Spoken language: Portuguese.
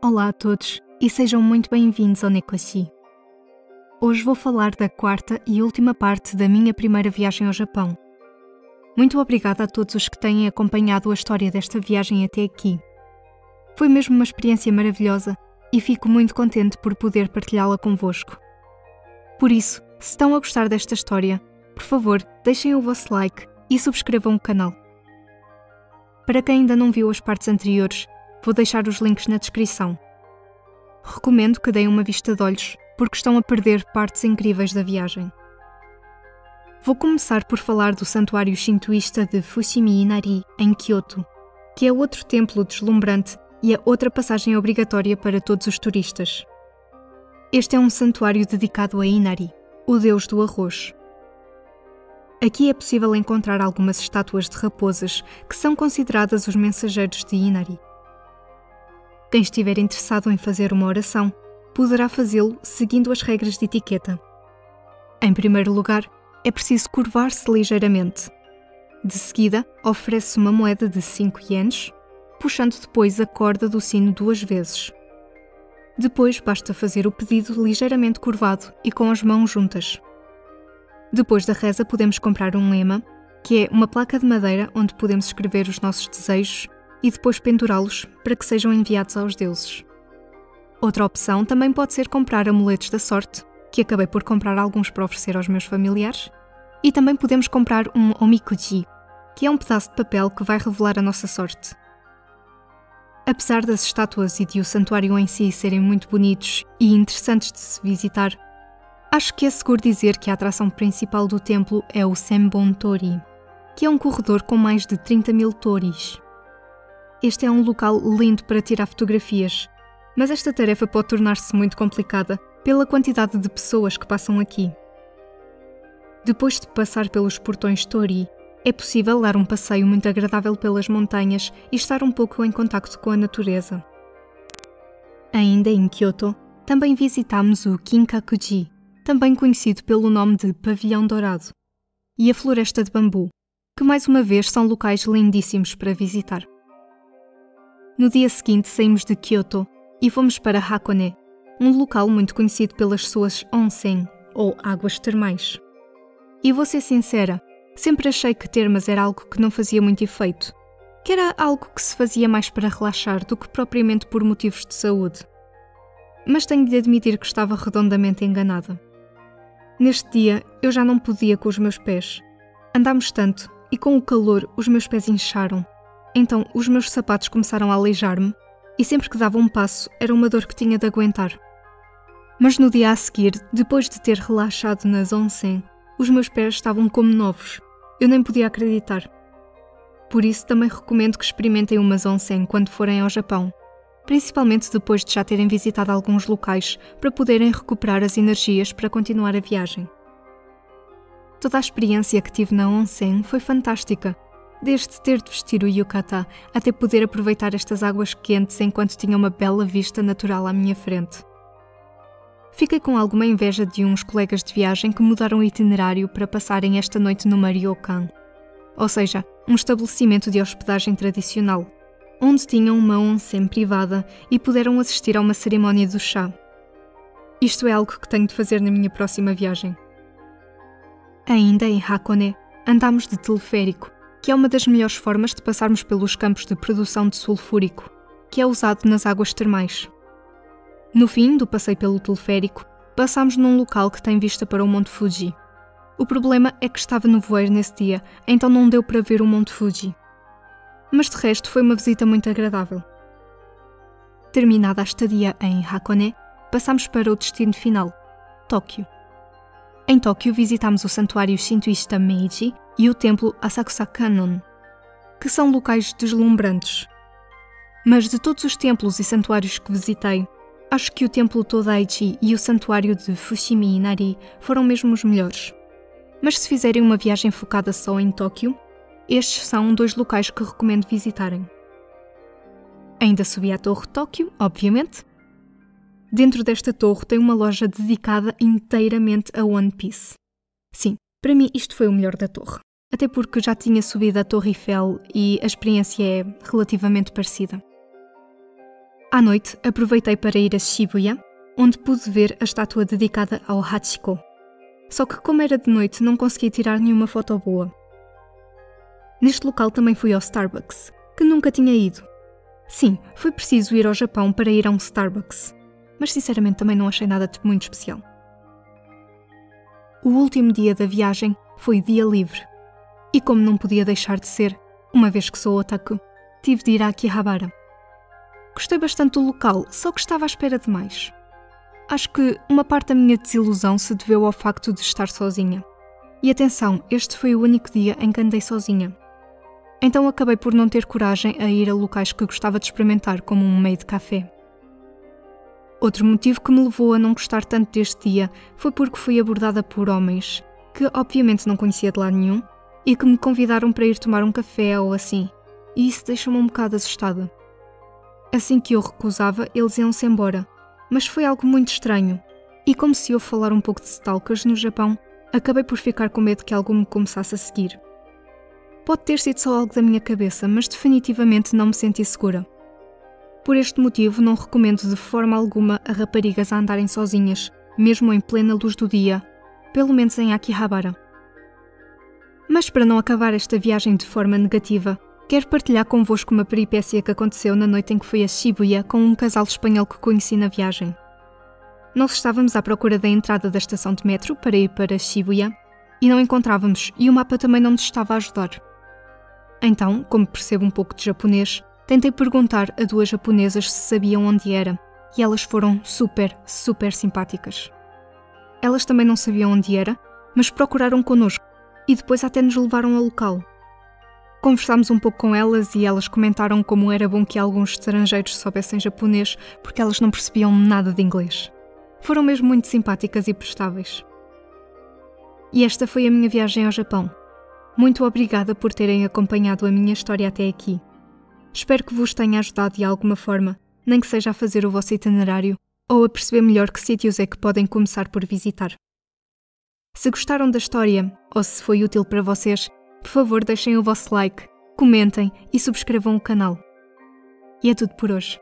Olá a todos e sejam muito bem-vindos ao Nekoshi. Hoje vou falar da quarta e última parte da minha primeira viagem ao Japão. Muito obrigada a todos os que têm acompanhado a história desta viagem até aqui. Foi mesmo uma experiência maravilhosa e fico muito contente por poder partilhá-la convosco. Por isso, se estão a gostar desta história, por favor, deixem o vosso like e subscrevam o canal. Para quem ainda não viu as partes anteriores, vou deixar os links na descrição. Recomendo que deem uma vista de olhos, porque estão a perder partes incríveis da viagem. Vou começar por falar do santuário shintoísta de Fushimi Inari, em Kyoto, que é outro templo deslumbrante e é outra passagem obrigatória para todos os turistas. Este é um santuário dedicado a Inari, o deus do arroz. Aqui é possível encontrar algumas estátuas de raposas que são consideradas os mensageiros de Inari. Quem estiver interessado em fazer uma oração, poderá fazê-lo seguindo as regras de etiqueta. Em primeiro lugar, é preciso curvar-se ligeiramente. De seguida, oferece-se uma moeda de 5 ienes, puxando depois a corda do sino 2 vezes. Depois basta fazer o pedido ligeiramente curvado e com as mãos juntas. Depois da reza podemos comprar um lema, que é uma placa de madeira onde podemos escrever os nossos desejos e depois pendurá-los para que sejam enviados aos deuses. Outra opção também pode ser comprar amuletos da sorte, que acabei por comprar alguns para oferecer aos meus familiares, e também podemos comprar um omikuji, que é um pedaço de papel que vai revelar a nossa sorte. Apesar das estátuas e de o santuário em si serem muito bonitos e interessantes de se visitar, acho que é seguro dizer que a atração principal do templo é o Senbon Tori, que é um corredor com mais de 30.000 toris. Este é um local lindo para tirar fotografias, mas esta tarefa pode tornar-se muito complicada pela quantidade de pessoas que passam aqui. Depois de passar pelos portões Tori, é possível dar um passeio muito agradável pelas montanhas e estar um pouco em contacto com a natureza. Ainda em Kyoto, também visitamos o Kinkakuji, também conhecido pelo nome de Pavilhão Dourado, e a Floresta de Bambu, que mais uma vez são locais lindíssimos para visitar. No dia seguinte saímos de Kyoto e fomos para Hakone, um local muito conhecido pelas suas onsen, ou águas termais. E vou ser sincera, sempre achei que termas era algo que não fazia muito efeito, que era algo que se fazia mais para relaxar do que propriamente por motivos de saúde. Mas tenho de admitir que estava redondamente enganada. Neste dia, eu já não podia com os meus pés. Andámos tanto e com o calor os meus pés incharam. Então os meus sapatos começaram a aleijar-me e sempre que dava um passo era uma dor que tinha de aguentar. Mas no dia a seguir, depois de ter relaxado nas onsen, os meus pés estavam como novos. Eu nem podia acreditar. Por isso também recomendo que experimentem umas onsen quando forem ao Japão, principalmente depois de já terem visitado alguns locais para poderem recuperar as energias para continuar a viagem. Toda a experiência que tive na onsen foi fantástica, desde ter de vestir o yukata até poder aproveitar estas águas quentes enquanto tinha uma bela vista natural à minha frente. Fiquei com alguma inveja de uns colegas de viagem que mudaram o itinerário para passarem esta noite no Mariokan, ou seja, um estabelecimento de hospedagem tradicional, onde tinham uma onsen privada e puderam assistir a uma cerimónia do chá. Isto é algo que tenho de fazer na minha próxima viagem. Ainda em Hakone, andámos de teleférico, que é uma das melhores formas de passarmos pelos campos de produção de sulfúrico, que é usado nas águas termais. No fim do passeio pelo teleférico, passámos num local que tem vista para o Monte Fuji. O problema é que estava nevoeiro nesse dia, então não deu para ver o Monte Fuji. Mas de resto foi uma visita muito agradável. Terminada a estadia em Hakone, passámos para o destino final, Tóquio. Em Tóquio visitámos o santuário shintoísta Meiji e o templo Asakusa Kannon, que são locais deslumbrantes. Mas de todos os templos e santuários que visitei, acho que o templo Todaiji e o santuário de Fushimi Inari foram mesmo os melhores. Mas se fizerem uma viagem focada só em Tóquio, estes são 2 locais que recomendo visitarem. Ainda subi à Torre Tóquio, obviamente. Dentro desta torre tem uma loja dedicada inteiramente a One Piece. Sim, para mim isto foi o melhor da torre. Até porque já tinha subido a Torre Eiffel e a experiência é relativamente parecida. À noite, aproveitei para ir a Shibuya, onde pude ver a estátua dedicada ao Hachiko. Só que como era de noite, não consegui tirar nenhuma foto boa. Neste local também fui ao Starbucks, que nunca tinha ido. Sim, foi preciso ir ao Japão para ir a um Starbucks, mas sinceramente também não achei nada de muito especial. O último dia da viagem foi dia livre, e como não podia deixar de ser, uma vez que sou otaku, tive de ir a Akihabara. Gostei bastante do local, só que estava à espera de mais. Acho que uma parte da minha desilusão se deveu ao facto de estar sozinha. E atenção, este foi o único dia em que andei sozinha. Então acabei por não ter coragem a ir a locais que gostava de experimentar, como um meio de café. Outro motivo que me levou a não gostar tanto deste dia foi porque fui abordada por homens, que obviamente não conhecia de lado nenhum, e que me convidaram para ir tomar um café ou assim, e isso deixou-me um bocado assustada. Assim que eu recusava, eles iam-se embora, mas foi algo muito estranho, e como se eu falar um pouco de stalkers no Japão, acabei por ficar com medo que algo me começasse a seguir. Pode ter sido só algo da minha cabeça, mas definitivamente não me senti segura. Por este motivo, não recomendo de forma alguma a raparigas a andarem sozinhas, mesmo em plena luz do dia, pelo menos em Akihabara. Mas para não acabar esta viagem de forma negativa, quero partilhar convosco uma peripécia que aconteceu na noite em que fui a Shibuya com um casal espanhol que conheci na viagem. Nós estávamos à procura da entrada da estação de metro para ir para Shibuya e não encontrávamos, e o mapa também não nos estava a ajudar. Então, como percebo um pouco de japonês, tentei perguntar a duas japonesas se sabiam onde era, e elas foram super simpáticas. Elas também não sabiam onde era, mas procuraram connosco, e depois até nos levaram ao local. Conversámos um pouco com elas e elas comentaram como era bom que alguns estrangeiros soubessem japonês, porque elas não percebiam nada de inglês. Foram mesmo muito simpáticas e prestáveis. E esta foi a minha viagem ao Japão. Muito obrigada por terem acompanhado a minha história até aqui. Espero que vos tenha ajudado de alguma forma, nem que seja a fazer o vosso itinerário ou a perceber melhor que sítios é que podem começar por visitar. Se gostaram da história ou se foi útil para vocês, por favor deixem o vosso like, comentem e subscrevam o canal. E é tudo por hoje.